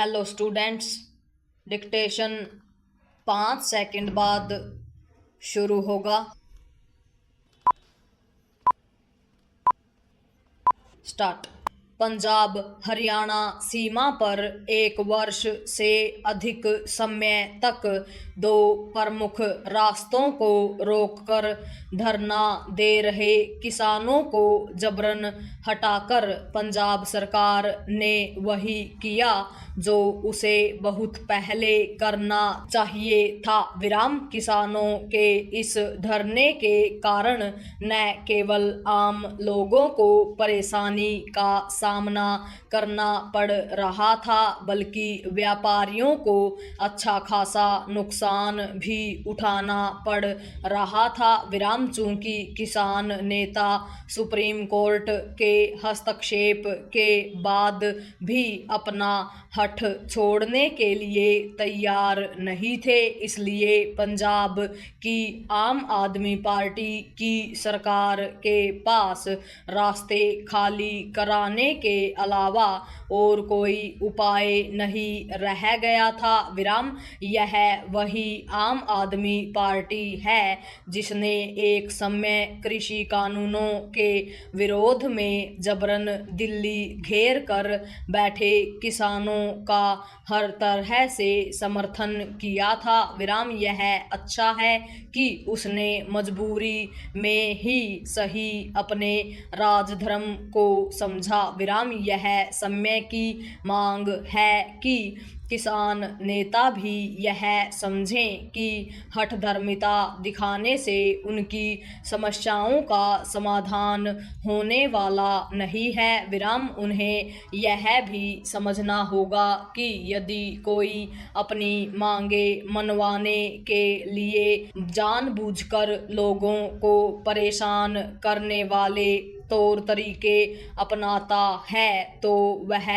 Hello students, dictation 5 second बाद शुरू होगा। स्टार्ट। पंजाब हरियाणा सीमा पर 1 वर्ष से अधिक समय तक 2 प्रमुख रास्तों को रोककर धरना दे रहे किसानों को जबरन हटाकर पंजाब सरकार ने वही किया जो उसे बहुत पहले करना चाहिए था। किसानों के इस धरने के कारण न केवल आम लोगों को परेशानी का सामना करना पड़ रहा था, बल्कि व्यापारियों को अच्छा खासा नुकसान भी उठाना पड़ रहा था। चूंकि किसान नेता सुप्रीम कोर्ट के हस्तक्षेप के बाद भी अपना हठ छोड़ने के लिए तैयार नहीं थे, इसलिए पंजाब की आम आदमी पार्टी की सरकार के पास रास्ते खाली कराने के अलावा और कोई उपाय नहीं रह गया था। यह वही आम आदमी पार्टी है जिसने एक समय कृषि कानूनों के विरोध में जबरन दिल्ली घेर कर बैठे किसानों का हर तरह से समर्थन किया था। यह अच्छा है कि उसने मजबूरी में ही सही अपने राजधर्म को समझा। यह समय की मांग है कि किसान नेता भी यह समझें कि हठधर्मिता दिखाने से उनकी समस्याओं का समाधान होने वाला नहीं है। उन्हें यह भी समझना होगा कि यदि कोई अपनी मांगे मनवाने के लिए जानबूझकर लोगों को परेशान करने वाले तौर तरीके अपनाता है तो वह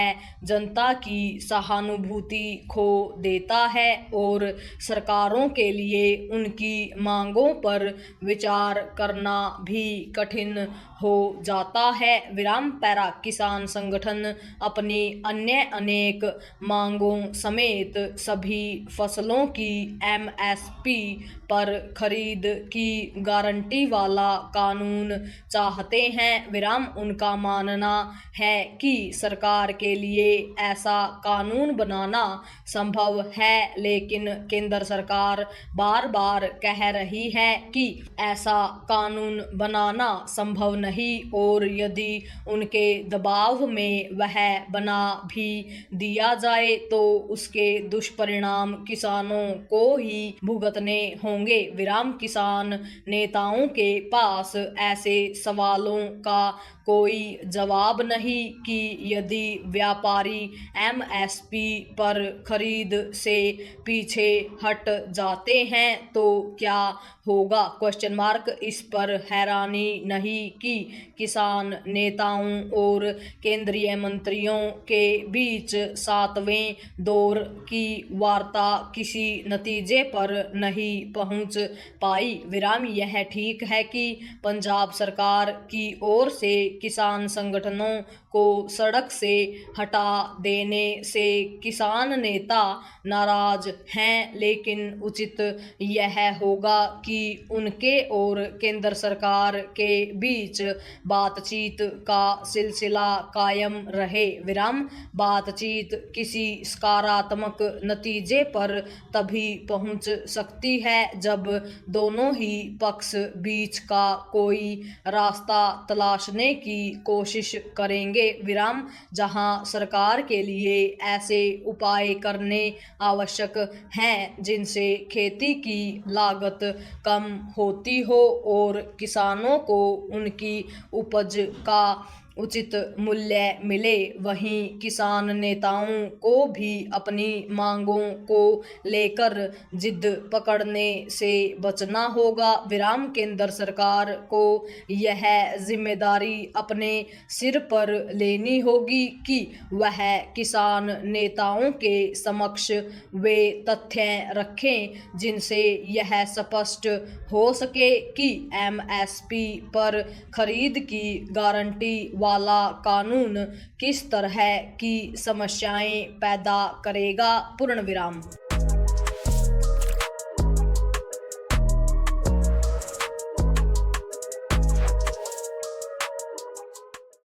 जनता की सहानुभूति खो देता है और सरकारों के लिए उनकी मांगों पर विचार करना भी कठिन हो जाता है। पैरा किसान संगठन अपनी अन्य अनेक मांगों समेत सभी फसलों की MSP पर खरीद की गारंटी वाला कानून चाहते हैं। उनका मानना है कि सरकार के लिए ऐसा कानून बनाना संभव है, लेकिन केंद्र सरकार बार बार कह रही है कि ऐसा कानून बनाना संभव नहीं और यदि उनके दबाव में वह बना भी दिया जाए तो उसके दुष्परिणाम किसानों को ही भुगतने होंगे। किसान नेताओं के पास ऐसे सवालों का कोई जवाब नहीं कि यदि व्यापारी MSP पर खरीद से पीछे हट जाते हैं तो क्या होगा? इस पर हैरानी नहीं कि किसान नेताओं और केंद्रीय मंत्रियों के बीच 7वें दौर की वार्ता किसी नतीजे पर नहीं पहुंच पाई। यह ठीक है कि पंजाब सरकार की ओर से किसान संगठनों को सड़क से हटा देने से किसान नेता नाराज हैं, लेकिन उचित यह होगा कि उनके और केंद्र सरकार के बीच बातचीत का सिलसिला कायम रहे। बातचीत किसी सकारात्मक नतीजे पर तभी पहुंच सकती है जब दोनों ही पक्ष बीच का कोई रास्ता तलाशने की कोशिश करेंगे। जहां सरकार के लिए ऐसे उपाय करने आवश्यक हैं जिनसे खेती की लागत कम होती हो और किसानों को उनकी उपज का उचित मूल्य मिले, वहीं किसान नेताओं को भी अपनी मांगों को लेकर जिद पकड़ने से बचना होगा। केंद्र सरकार को यह जिम्मेदारी अपने सिर पर लेनी होगी कि वह किसान नेताओं के समक्ष वे तथ्य रखें जिनसे यह स्पष्ट हो सके कि MSP पर खरीद की गारंटी वाला कानून किस तरह की समस्याएं पैदा करेगा? पूर्ण विराम।